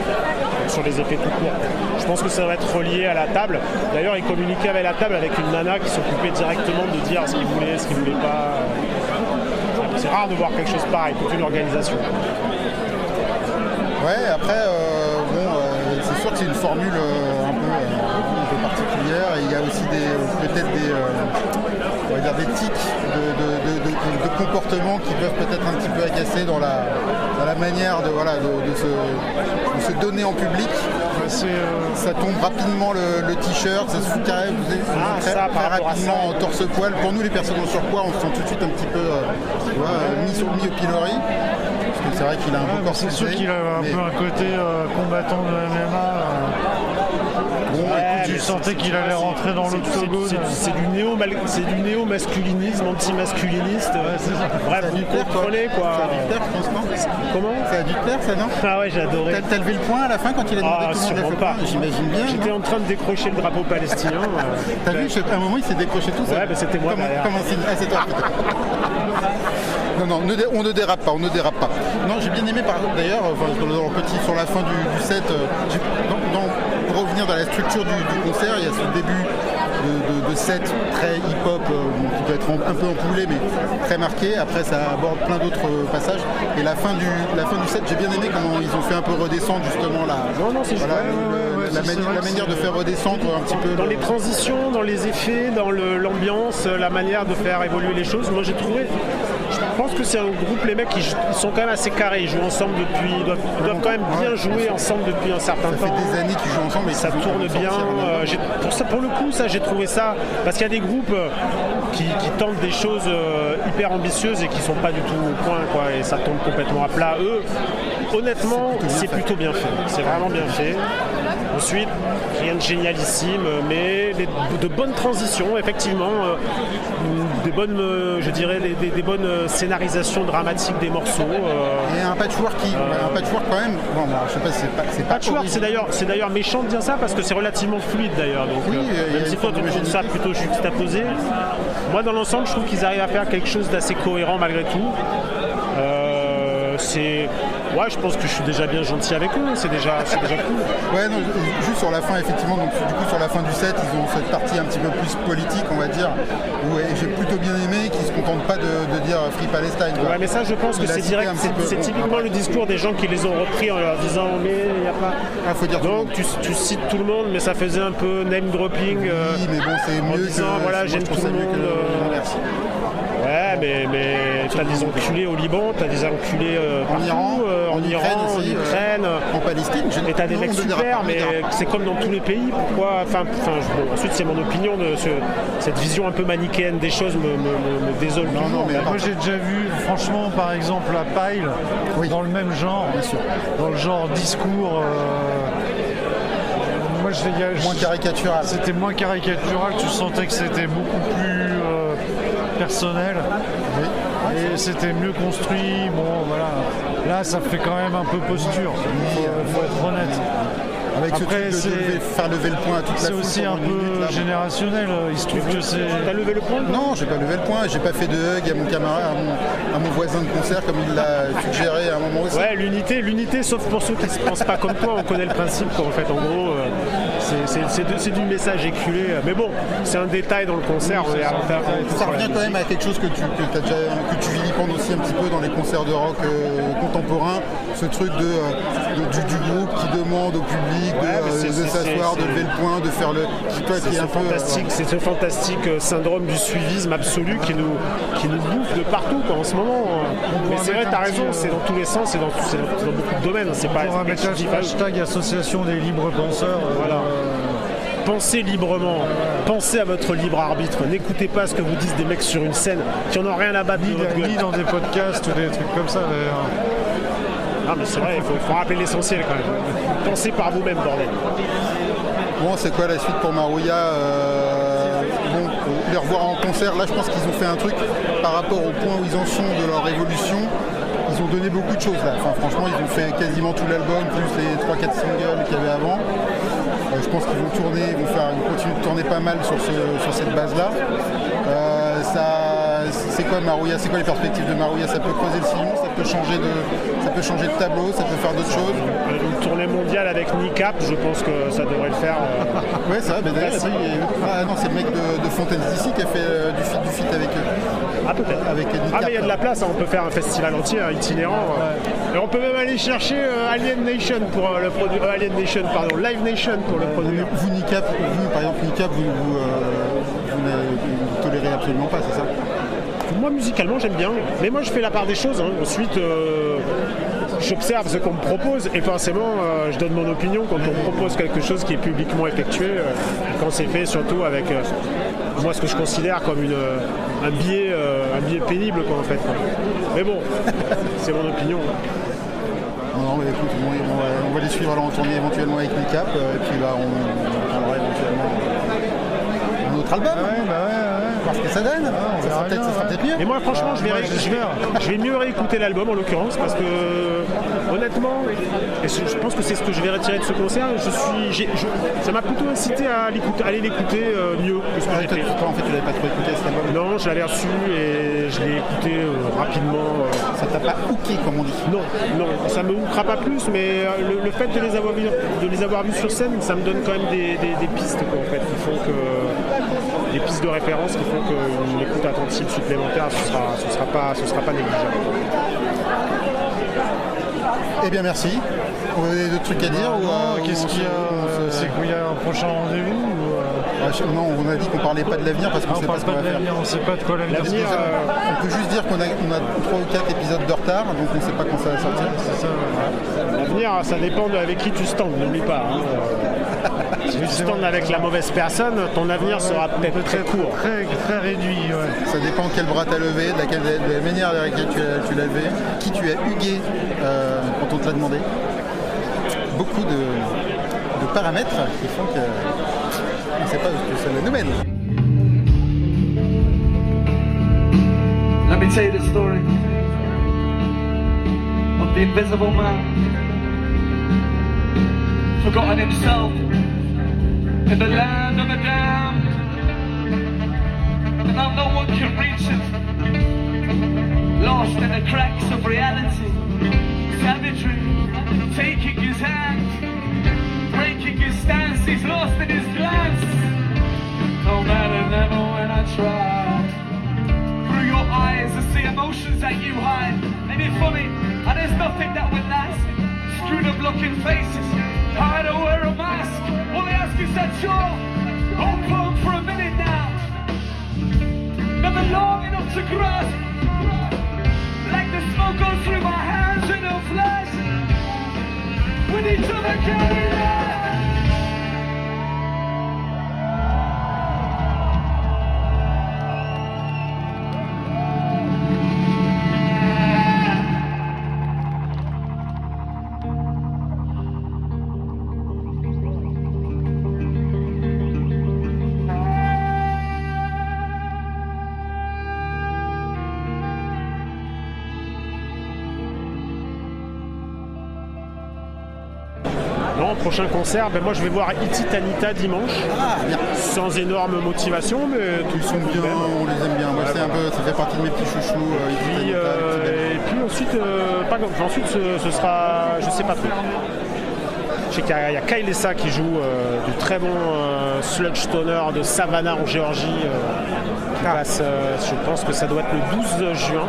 sur les effets tout courts. Je pense que ça va être relié à la table. D'ailleurs, il communiquait avec la table avec une nana qui s'occupait directement de dire ce qu'il voulait, ce qu'il voulait pas. C'est rare de voir quelque chose pareil, toute une organisation. Ouais, après, c'est sûr que c'est une formule un peu particulière, et il y a aussi peut-être des tics de comportement qui peuvent peut-être un petit peu agacer dans la manière de se donner en public. Ça tombe rapidement le t-shirt, ça se fout carré, très rapidement en torse-poil. Pour nous les personnes en surpoids, on se sent tout de suite un petit peu mis au pilori. Parce que c'est vrai qu'il a un beau corps. C'est sûr qu'il a un peu un côté combattant de MMA. Tu sentais qu'il allait rentrer dans l'octogone. C'est du néo-masculinisme, anti-masculiniste. Bref, vous comprenez quoi. Ça a dû te plaire, je pense, non ? Comment ? Ça a dû te plaire, ça, non ? Ah ouais, j'ai adoré. T'as levé le poing à la fin quand il a demandé comment on lève le poing ? J'imagine bien. J'étais en train de décrocher le drapeau palestinien. T'as vu, à un moment, il s'est décroché tout seul. Ouais, c'était moi derrière. Comme un signe. Ah, c'est toi. Non, on ne dérape pas. Non, j'ai bien aimé, par exemple, d'ailleurs, sur la fin du set, pour revenir dans la structure du concert, il y a ce début de set très hip-hop, qui peut être un peu ampoulé, mais très marqué. Après, ça aborde plein d'autres passages. Et la fin du set, j'ai bien aimé comment ils ont fait un peu redescendre, justement, la manière de faire redescendre un petit peu. Dans les transitions, dans les effets, dans l'ambiance, la manière de faire évoluer les choses. Moi, j'ai trouvé... Je pense que c'est un groupe, les mecs, ils sont quand même assez carrés, ils jouent ensemble depuis, ils doivent quand même bien jouer ensemble depuis un certain temps. Ça fait des années qu'ils jouent ensemble et ça tourne bien. Pour le coup, j'ai trouvé ça, parce qu'il y a des groupes qui tentent des choses hyper ambitieuses et qui sont pas du tout au point, quoi, et ça tombe complètement à plat. Eux, honnêtement, c'est plutôt bien fait. C'est vraiment bien fait. Ensuite, rien de génialissime, mais de bonnes transitions, effectivement, des bonnes, je dirais, des bonnes scénarisations dramatiques des morceaux. Et un patchwork quand même. Bon, je sais pas, c'est pas patchwork, c'est d'ailleurs méchant de dire ça parce que c'est relativement fluide d'ailleurs. Donc, oui, même si toi tu trouves ça plutôt juxtaposé, moi dans l'ensemble, je trouve qu'ils arrivent à faire quelque chose d'assez cohérent malgré tout. Je pense que je suis déjà bien gentil avec eux, c'est déjà cool. Ouais, non, juste sur la fin, effectivement, donc du coup sur la fin du set, ils ont cette partie un petit peu plus politique, on va dire, où j'ai plutôt bien aimé qu'ils se contentent pas de dire Free Palestine. Quoi. Ouais, mais ça, je pense que c'est direct, c'est typiquement le discours des gens qui les ont repris en leur disant mais il n'y a pas. Faut dire donc tu cites tout le monde, mais ça faisait un peu name dropping. Oui, mais bon, c'est mieux en disant voilà, j'aime tout le monde. Ouais, mais t'as des enculés au Liban, t'as des enculés en Iran, en Ukraine, en Palestine. Et t'as des mecs super, mais c'est comme dans tous les pays. Pourquoi ensuite, c'est mon opinion de cette vision un peu manichéenne des choses me désole. Non, mais moi j'ai déjà vu, franchement, par exemple, la Pile, dans le même genre, dans le genre discours. Moins caricatural. C'était moins caricatural, tu sentais que c'était beaucoup plus personnel. Oui. Et c'était mieux construit. Bon, voilà. Là, ça fait quand même un peu posture. Faut être honnête. Avec après, ce truc de faire lever le point à toute la foule. C'est aussi un peu générationnel. Il se trouve que c'est. T'as levé le point ? Non, j'ai pas levé le point. J'ai pas fait de hug à mon camarade, à mon voisin de concert comme il l'a suggéré à un moment aussi. Ouais, l'unité, sauf pour ceux qui se pensent pas comme toi. On connaît le principe. En fait, en gros, c'est du message éculé. Mais bon, c'est un détail dans le concert. Ça revient quand même à quelque chose que tu vilipends aussi un petit peu dans les concerts de rock contemporains, ce truc du groupe qui demande au public de s'asseoir, de lever le poing, de faire le... C'est ce fantastique syndrome du suivisme absolu qui nous bouffe de partout quoi, en ce moment. Mais c'est vrai, t'as raison, c'est dans tous les sens, c'est dans beaucoup de domaines. C'est pas un hashtag association des libres penseurs. Voilà. Pensez librement, pensez à votre libre arbitre, n'écoutez pas ce que vous disent des mecs sur une scène qui en ont rien à battre de votre gueule. Ni dans des podcasts ou des trucs comme ça d'ailleurs. Ah mais c'est vrai, il faut rappeler l'essentiel quand même. Pensez par vous-même, bordel. Bon, c'est quoi la suite pour Marouilla les revoir en concert, là je pense qu'ils ont fait un truc par rapport au point où ils en sont de leur évolution. Ils ont donné beaucoup de choses là. Enfin, franchement, ils ont fait quasiment tout l'album, plus les 3-4 singles qu'il y avait avant. Je pense qu'ils vont tourner, ils continuent de tourner pas mal sur cette base-là. C'est quoi Marouilla? C'est quoi les perspectives de Marouilla? Ça peut creuser le sillon, ça peut changer de tableau, ça peut faire d'autres choses. Une tournée mondiale avec Nicap, je pense que ça devrait le faire. Ouais, ça va. D'ailleurs, non, c'est le mec de Fontaines d'ici qui a fait du feat avec eux. Ah, peut-être. Avec Nicap. Ah, mais il y a de la place, on peut faire un festival entier, itinérant. Ouais. Et on peut même aller chercher Alien Nation pour le produire. Live Nation pour le produire. Par exemple, Nicap, vous ne tolérez absolument pas, c'est ça? Moi musicalement j'aime bien, mais moi je fais la part des choses. Ensuite j'observe ce qu'on me propose et forcément je donne mon opinion quand on me propose quelque chose qui est publiquement effectué, quand c'est fait surtout avec moi ce que je considère comme un biais pénible quoi en fait. Mais bon, c'est mon opinion. Non, mais écoute, on va les suivre en tournée éventuellement avec Nicap et puis là on prendra éventuellement un autre album. Parce que ça donne, ça sera peut-être mieux. Et moi franchement je vais mieux réécouter l'album en l'occurrence parce que honnêtement, et je pense que c'est ce que je vais retirer de ce concert, ça m'a plutôt incité à aller l'écouter mieux que ce que j'ai fait. Toi en fait tu l'avais pas trop écouté cet album? Non, je l'avais reçu et je l'ai écouté rapidement. Ça t'a pas hooké comme on dit? Non, ça me hookera pas plus, mais le fait de les avoir vus sur scène, ça me donne quand même des pistes quoi, en fait, qui font que des pistes de référence qui font qu'une écoute attentive supplémentaire, ce sera pas négligeable. Eh bien merci. On a d'autres trucs à dire qu'est-ce qu'il y a? C'est qu'il y a un prochain rendez-vous Non, on a dit qu'on parlait pas de l'avenir parce qu'on ne sait pas ce qu'on va faire. On ne sait pas de quoi l'avenir. On peut juste dire qu'on a 3 ou 4 épisodes de retard, donc on ne sait pas quand ça va sortir. C'est ça. L'avenir, ça dépend avec qui tu stands, n'oublie pas. Si tu stands avec la mauvaise personne, ton avenir sera peut-être très court. Très réduit, ouais. Ça dépend quel bras tu as levé, de la manière avec laquelle tu l'as levé, qui tu as hugué quand on te l'a demandé. Beaucoup de paramètres qui font que on ne sait pas où ça nous mène. Let me tell you the story of the invisible man, forgotten himself in the land of the damned, and now no one can reach him, lost in the cracks of reality, savagery taking his hand, breaking his stance, he's lost in his glance. No matter never when I try, through your eyes I see emotions that you hide, and it's funny, and there's nothing that would last. Screwed up looking faces, hide to wear a mask. All I ask is that you're open for a minute now, never long enough to grasp, like the smoke goes through my hands in a flash, with each other carried out. Prochain concert, moi je vais voir Ititanita dimanche, sans énorme motivation, mais ils sont bien, on les aime bien. Moi, ça fait partie de mes petits chouchous. Et puis ensuite, ensuite ce sera, je sais pas trop. Je sais qu'il y a Kyle Essa qui joue du très bon sludge stoner de Savannah en Géorgie qui passe, je pense que ça doit être le 12 juin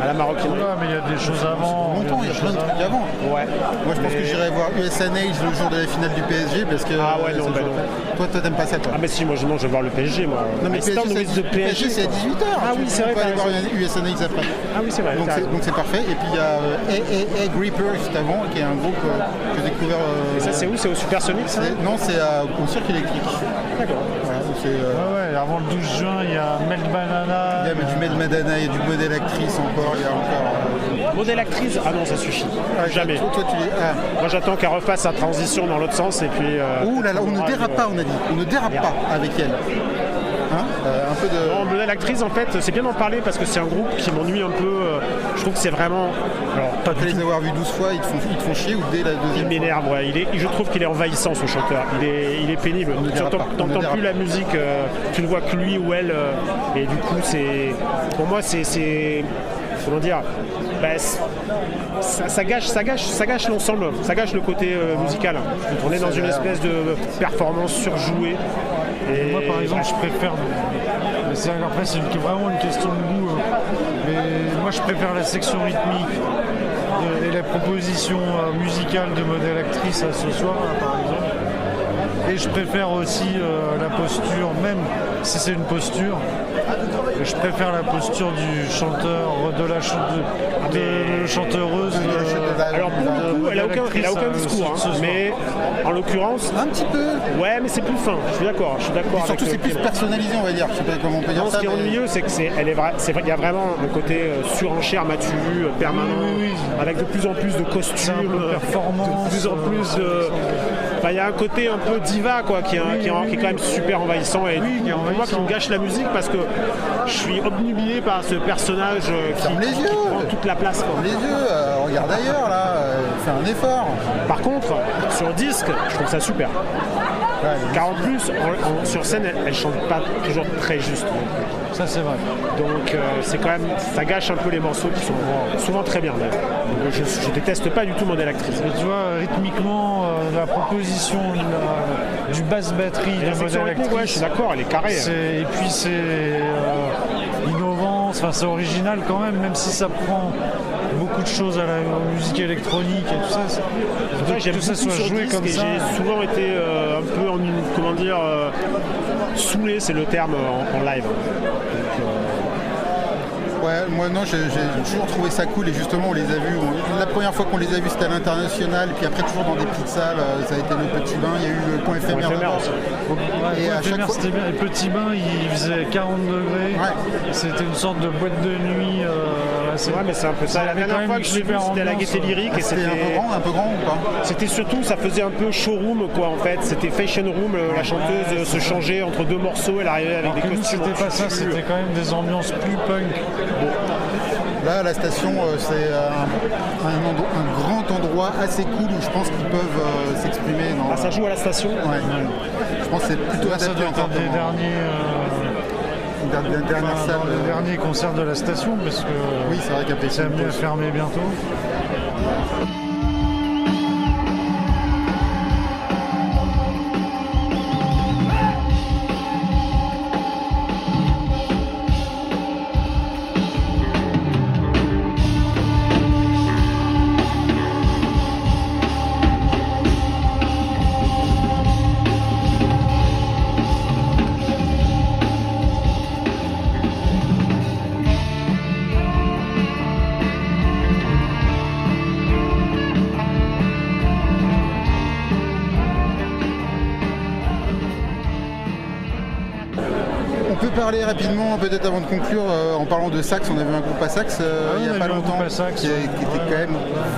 à la Maroquinerie. Ouais, mais il y a des choses avant. Longtemps, il y a plein de trucs avant. Ouais. Moi, je pense que j'irai voir USNH le jour de la finale du PSG parce que. Ah ouais, non, c'est bah toujours non. fait. Toi, t'aimes pas ça, toi. Ah mais si, moi je vais voir le PSG, moi. Non, mais Stand PSG, with the PSG, c'est à 18h. Ah oui, c'est vrai, On peut aller t'as voir raison. USNH après. Ah oui, c'est vrai. Donc t'as raison. c'est parfait. Et puis il y a Egg Reaper juste avant, qui est un groupe que j'ai découvert. Et ça c'est où? C'est au Supersonic ça? Non, c'est au Cirque électrique. D'accord. Voilà, donc c'est. Ouais, avant le 12 juin, il y a Melt Banana. Il y a du Mel Madana, il y a du modèle actrice encore, il y a encore. Modèle actrice? Ah non, ça suffit. Jamais. Toi, tu les. Ah. Moi j'attends qu'elle refasse sa transition dans l'autre sens et puis. Ouh là là, on ne dérape pas, on a dit. On ne dérape pas avec elle. Hein un peu de. Non, modèle actrice en fait, c'est bien d'en parler parce que c'est un groupe qui m'ennuie un peu. Je trouve que c'est vraiment. Alors, pas Après du les tout. avoir vus 12 fois, ils te font chier ou dès la Il deuxième fois. m'énerve, ouais. Je trouve qu'il est envahissant ce chanteur. Il est pénible. Tu dérape pas, on ne n'entends dérape plus la musique, tu ne vois que lui ou elle. Et du coup, pour moi, c'est. Comment dire, bah, ça gâche l'ensemble, ça gâche le côté musical. On est dans une espèce de performance surjouée. Et Moi, par exemple, je préfère. Mais après, c'est vraiment une question de goût. Mais moi, je préfère la section rythmique et la proposition musicale de modèle actrice à ce soir, là, par exemple. Et je préfère aussi la posture, même si c'est une posture. Je préfère la posture du chanteur, de la chanteuse. alors pour le coup, elle a aucun discours, hein, mais en l'occurrence, Un petit peu. ouais, mais c'est plus fin. Je suis d'accord. Et surtout, c'est plus personnalisé, on va dire. Je sais pas comment on peut dire Non, ça. ce qui est mais- ennuyeux, c'est que il y a vraiment le côté surenchère matu permanent, Oui. avec de plus en plus de costumes, C'est un peu performance, de plus en plus de. Enfin, il y a un côté un peu diva, quoi, qui est quand même super envahissant et Oui, qui est moi qui envahissant. me gâche la musique parce que je suis obnubilé par ce personnage qui Ferme les yeux. prend toute la place, quoi. Les yeux, regarde ailleurs là, fais un effort. Par contre, sur disque, je trouve ça super. Ouais, Car en plus, sur scène, elle chante pas toujours très juste. Ça, c'est vrai. Donc c'est quand même, ça gâche un peu les morceaux qui sont souvent très bien. D'ailleurs. Donc, je déteste pas du tout modèle actrice. Mais tu vois, rythmiquement, la proposition du basse batterie Et la de section modèle rythmique, ouais, je suis actrice, d'accord, elle est carrée. et puis c'est innovant, enfin, c'est original quand même si ça prend beaucoup de choses à la musique électronique et tout ça. C'est pour ça que j'aime que ça beaucoup soit sur joué disque comme et ça. j'ai souvent été un peu saoulé, c'est le terme en live. Ouais, moi non, j'ai toujours trouvé ça cool et justement on les a vus. La première fois qu'on les a vus c'était à l'international, puis après toujours dans des petites salles, ça a été le Petit Bain, il y a eu le Point éphémère éphémère d'abord. Ouais, Et à Point chaque éphémère, fois- c'était bien. Et Petit Bain, il faisait 40 degrés. Ouais. C'était une sorte de boîte de nuit. Ouais, mais c'est un peu ça. La avait quand dernière même fois une que je l'ai vu, super c'était à la ambiance. Gaîté Lyrique et C'était un peu grand ou pas? c'était surtout, ça faisait un peu showroom, quoi, en fait. C'était fashion room, la chanteuse se changeait entre deux morceaux, elle arrivait avec Alors des que nous, costumes. c'était pas ça, c'était quand même des ambiances plus punk. Là, la station, c'est un grand endroit assez cool où je pense qu'ils peuvent s'exprimer. Ah, ça joue à la station. Ouais. Je pense que c'est plutôt Là, ça adapté doit être encore un des dernières salles. le dernier concert de la station, parce que Oui, c'est vrai qu'après c'est amené à fermer bientôt. On peut parler rapidement, peut-être avant de conclure, en parlant de sax. On a vu un groupe à sax il n'y on a a pas vu un longtemps groupe à sax, qui était quand même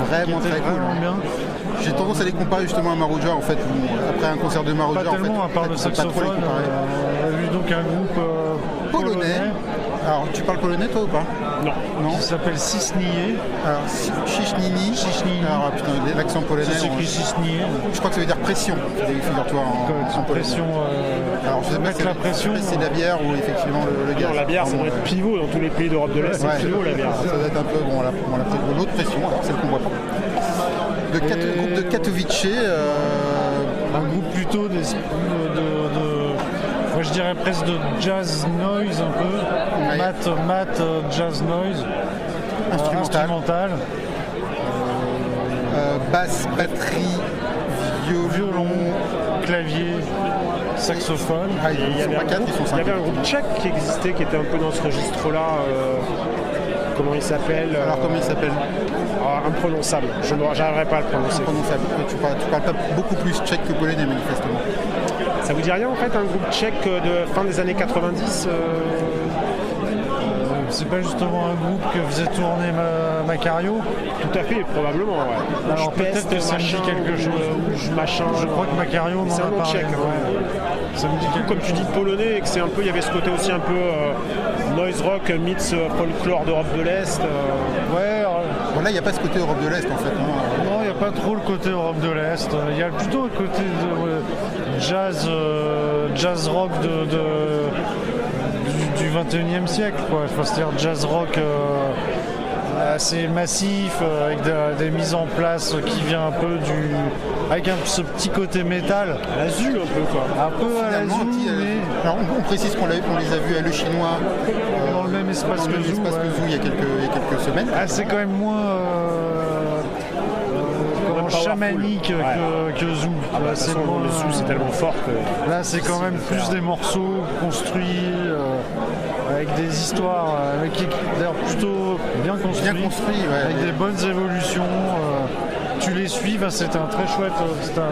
vraiment C'était très cool. vraiment bien. J'ai tendance à les comparer justement à Marouja en fait. Après un concert de Marouja, Pas en fait, tellement, à part peut-être le faut pas trop les saxophone. comparer. On a vu donc un groupe Polonais. Alors, tu parles polonais toi ou pas? Non. Non. qui s'appelle Sisnier. Alors, Chichnini. Chichnini. Alors, putain, l'accent polonais. Ça s'écrit Sisnier. Je crois que ça veut dire pression, figure-toi en polonais. Pression. Alors, je sais pas mettre si la pression. c'est de la bière ou effectivement le gaz. Non, la bière, ça doit être pivot dans tous les pays d'Europe de l'Est, c'est Ouais, pivot la bière. ça doit être un peu bon, l'autre pression, alors celle qu'on voit pas. groupe de Katowice. Un groupe plutôt moi je dirais presque de jazz noise un peu, Ouais. mat jazz noise, instrumental. Basse, batterie, violon. Clavier, saxophone. Ah, ils sont pas 4, ils sont Il y 5. avait un groupe tchèque qui existait, qui était un peu dans ce registre-là. Comment il s'appelle Alors comment il s'appelle? Imprononçable. Je n'arriverai pas à le prononcer. Imprononçable. Tu parles pas beaucoup plus tchèque que polonais manifestement. Ça vous dit rien en fait, un groupe tchèque de fin des années 90 C'est pas justement un groupe que faisait tourner Macario? Tout à fait, probablement. Ouais. Alors peut-être que ça me dit quelque chose. Machin. Je crois que Macario m'en C'est un a nom parlé. tchèque. Ouais. Ça me dit quelque Comme tu dis polonais et que c'est un peu, il y avait ce côté aussi un peu noise rock meets folklore d'Europe de l'Est. Ouais, Bon, là, il n'y a pas ce côté Europe de l'Est en fait. Hein. non, il n'y a pas trop le côté Europe de l'Est. Il y a plutôt le côté de jazz rock du 21e siècle, quoi. Enfin, c'est-à-dire jazz rock assez massif, avec des mises en place qui vient un peu avec ce petit côté métal. À la Zul un peu quoi. Un peu à la Finalement, Zoo, mais Alors, on précise qu'on les a vus à Le Chinois. dans le même espace Dans que le même Zoo. espace que ouais. Zoo il y a quelques semaines. Ah, c'est quand même moins chamanique que Zoo. De toute C'est façon, moins- le Zoo c'est tellement fort que. Là, c'est quand même plus des morceaux construits avec des histoires, d'ailleurs plutôt bien construits, Bien construit, ouais. avec des bonnes évolutions. Tu les suis, c'est un très chouette, C'était un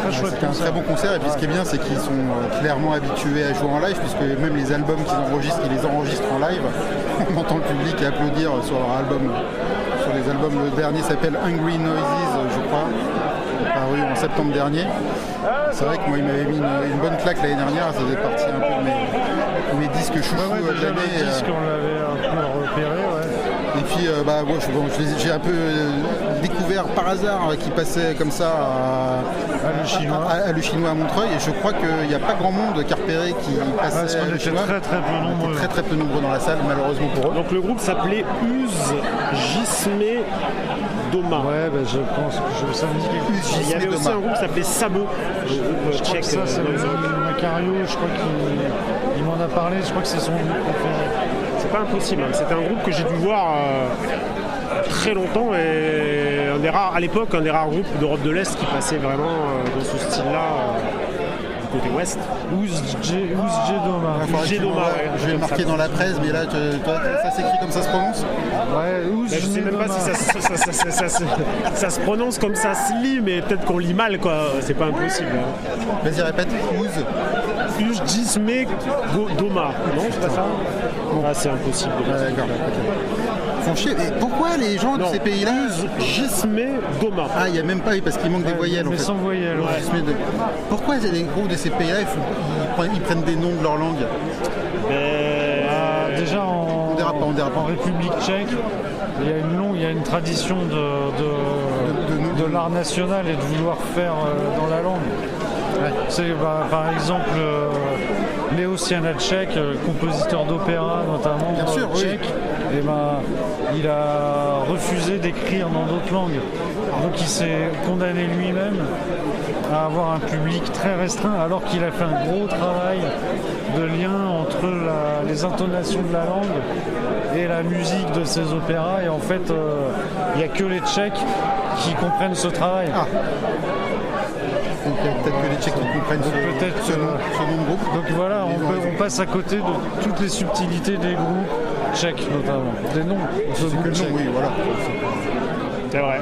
concert. très bon concert et puis ce qui est bien c'est qu'ils sont clairement habitués à jouer en live puisque même les albums qu'ils enregistrent, ils les enregistrent en live. On entend le public applaudir sur leur album, sur les albums. Le dernier s'appelle Hungry Noises, je crois, paru en septembre dernier. C'est vrai que moi il m'avait mis une bonne claque l'année dernière, ça faisait partie un peu de mes disques chouchous Ouais, de déjà l'année. le disque, on l'avait un peu repéré, ouais. Et puis j'ai un peu découvert par hasard qui passait comme ça à Le Chinois à Montreuil et je crois qu'il n'y a pas grand monde qui a repéré qui passait Parce à qu'on Le était Chinois. très peu On nombreux. était très peu nombreux dans la salle malheureusement pour eux. Donc le groupe s'appelait Uz Gisme Doma. Ouais, je pense que ça me dit quelque chose. Il y avait aussi un groupe qui s'appelait Sabo, le groupe Je crois tchèque. que ça, c'est noise rock. Macario, je crois qu'il m'en a parlé, je crois que c'est son groupe préféré. C'est pas impossible, hein. C'était un groupe que j'ai dû voir très longtemps et à l'époque un des rares groupes d'Europe de l'Est qui passait vraiment dans ce style-là du côté ouest. Ouz Jedoma. Faudrait que tu Génoma, m'envoies. ouais, Je vais le comme marquer ça. dans la presse, mais là, toi, ça s'écrit comme ça se prononce. Ouais, Ouz Je sais même pas si ça se prononce comme ça se lit, mais peut-être qu'on lit mal quoi, c'est pas impossible. Hein. Vas-y, répète. Ouz. Ujjisme Doma, non c'est pas ça? Ah, c'est impossible. D'accord. Font chier. Et pourquoi les gens de Non, ces pays-là Ujjisme Doma. Ah, il n'y a même pas, parce qu'il manque des voyelles en mais fait. sans voyelles, ouais. Gisme de- Pourquoi les groupes de ces pays-là ils prennent des noms de leur langue? Déjà On dérape pas, on dérape pas. en République tchèque, il y a une tradition de l'art national et de vouloir faire dans la langue. C'est par exemple Léo Sianacek, compositeur d'opéra notamment Bien sûr, oui. tchèque, il a refusé d'écrire dans d'autres langues. Donc il s'est condamné lui-même à avoir un public très restreint alors qu'il a fait un gros travail de lien entre les intonations de la langue et la musique de ses opéras. Et en fait, il n'y a que les Tchèques qui comprennent ce travail. Ah. Donc peut-être que les Tchèques qui comprennent peut-être ce nom de groupe. Donc voilà, Ils ont on passe à côté de toutes les subtilités des groupes tchèques notamment, des noms de C'est que groupes le nom, tchèques. oui, voilà. C'est vrai.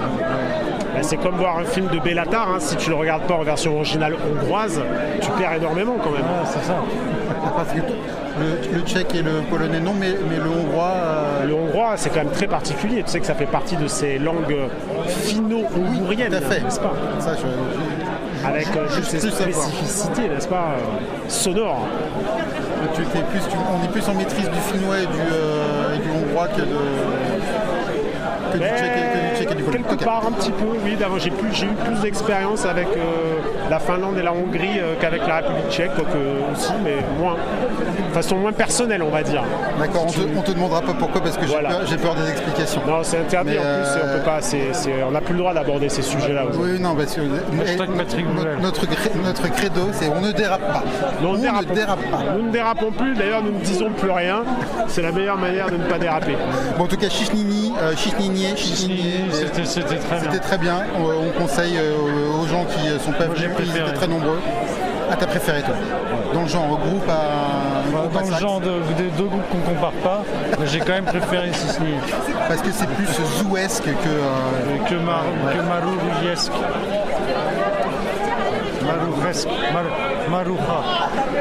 Ben, c'est comme voir un film de Bélatar, hein. Si tu le regardes pas en version originale hongroise, tu perds énormément quand même. Ah, c'est ça. Parce que le tchèque et le polonais non, mais le hongrois. Le hongrois, c'est quand même très particulier. Tu sais que ça fait partie de ces langues finno-hongrouriennes, tout à fait. n'est-ce pas? Ça, Avec toutes ces plus savoir. spécificités, n'est-ce pas, sonores. On est plus en maîtrise du finnois et du hongrois que du tchèque marqué du volume. Quelque part un petit peu, oui. J'ai eu plus d'expérience avec la Finlande et la Hongrie qu'avec la République tchèque, quoique aussi, mais moins, de façon moins personnelle, on va dire. D'accord, on te demandera pas pourquoi, parce que j'ai peur des explications. Non, c'est interdit, en plus, on peut pas, on n'a plus le droit d'aborder ces sujets-là. Oui, non, parce que notre credo, c'est on ne dérape pas. Nous ne dérapons plus, d'ailleurs nous ne disons plus rien. C'est la meilleure manière de ne pas déraper. Bon, en tout cas, Chichnini, c'était très bien. C'était très bien. On conseille aux gens qui sont pas venus, ils étaient très nombreux. Ah, t'as préféré toi? Dans le genre groupe à... Dans le genre des deux groupes qu'on compare pas, j'ai quand même préféré Sisni. Parce que c'est plus zouesque que Marouillesque. Marouha.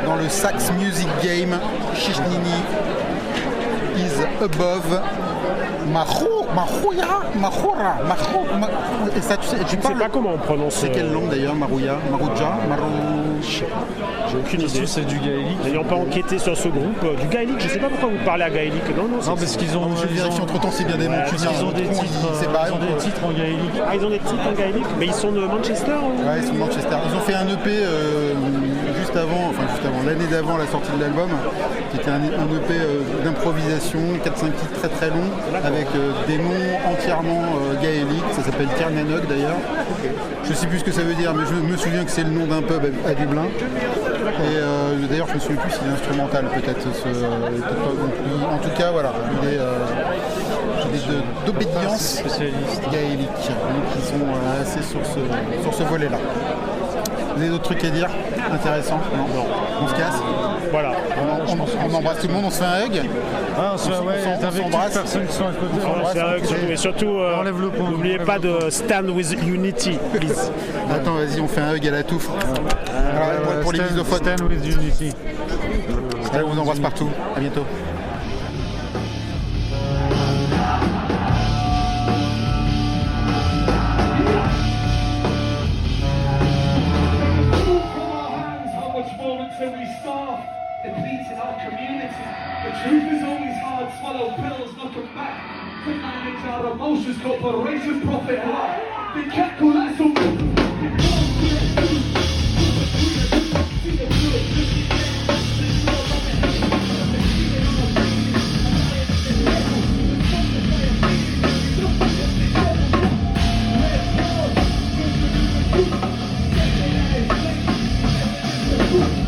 Dans le sax music game, Chichnini is above Et ça, tu Je ne sais pas comment on prononce. C'est quelle langue d'ailleurs? Marouya, Marouja, J'ai aucune idée. C'est du gaélique. N'ayant pas enquêté sur ce groupe, du gaélique, je ne sais pas pourquoi vous parlez à gaélique. Non, parce qu'ils ont. Je vérifie entre temps, c'est bien des noms. Ils ont des titres en gaélique. Ah, ils ont des titres en gaélique, mais ils sont de Manchester. Ouais, ils sont de Manchester. Ils ont fait un EP juste avant, l'année d'avant la sortie de l'album, qui était un EP d'improvisation, 4-5 titres très très longs, avec des noms entièrement gaéliques. Ça s'appelle Kernanog d'ailleurs. Je ne sais plus ce que ça veut dire, mais je me souviens que c'est le nom d'un pub à Dublin. Et d'ailleurs, je me souviens plus s'il est instrumental, peut-être. En tout cas, voilà, il est d'obédience gaélique. Donc ils sont assez sur ce volet-là. Vous avez d'autres trucs à dire intéressants? Non. On se casse? Voilà. On embrasse tout le monde, on se fait un hug. On s'embrasse. Personnes qui sont à côté. On fait un hug, et surtout, n'oubliez pas de stand with unity, please. Attends, vas-y, on fait un hug à la touffe. Pour les misophones. Stand with unity. Allez, on vous embrasse partout. À bientôt. Until we start depleting our community. The truth is always hard, swallow pills, knock them back. To manage our emotions, corporations profit a lot. They can't call that some... Ooh.